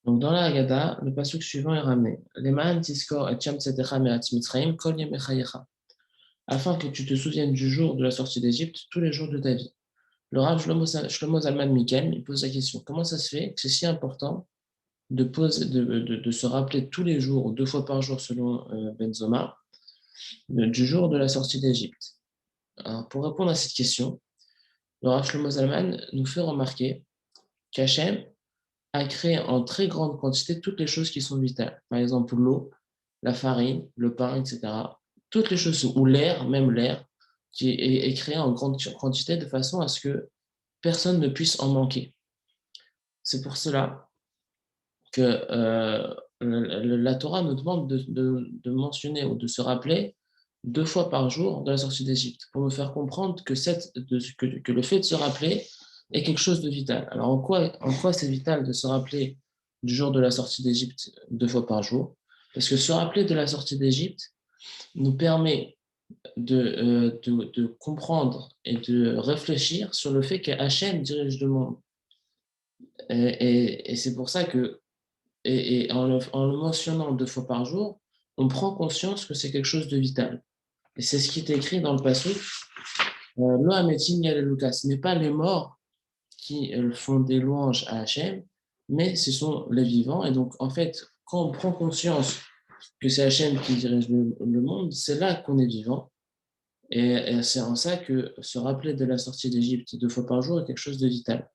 Donc, dans la Haggadah, le pasuk suivant est ramené. Leman tiskor et tcham tzedecha me'at Mitzrayim kol yemei chayecha. Afin que tu te souviennes du jour de la sortie d'Égypte tous les jours de ta vie. Le Rav Shlomo Zalman Mikel, il pose la question, comment ça se fait que c'est si important de se rappeler tous les jours, ou 2 fois par jour selon Benzoma, du jour de la sortie d'Égypte? Alors, pour répondre à cette question, le Rav Shlomo Zalman nous fait remarquer qu'Hachem a créé en très grande quantité toutes les choses qui sont vitales. Par exemple, l'eau, la farine, le pain, etc. Toutes les choses, ou l'air, même l'air, qui est créé en grande quantité de façon à ce que personne ne puisse en manquer. C'est pour cela que la Torah nous demande de mentionner ou de se rappeler 2 fois par jour de la sortie d'Égypte, pour nous faire comprendre que le fait de se rappeler est quelque chose de vital. Alors en quoi c'est vital de se rappeler du jour de la sortie d'Égypte 2 fois par jour? Parce que se rappeler de la sortie d'Égypte nous permet de comprendre et de réfléchir sur le fait que Hachem dirige le monde. Et c'est pour ça que en le mentionnant 2 fois par jour, on prend conscience que c'est quelque chose de vital. Et c'est ce qui est écrit dans le passage. Lo hametim yaleluka. Ce n'est pas les morts qui font des louanges à Hachem, mais ce sont les vivants. Et donc, en fait, quand on prend conscience que c'est Hachem qui dirige le monde, c'est là qu'on est vivant. Et c'est en ça que se rappeler de la sortie d'Égypte 2 fois par jour est quelque chose de vital.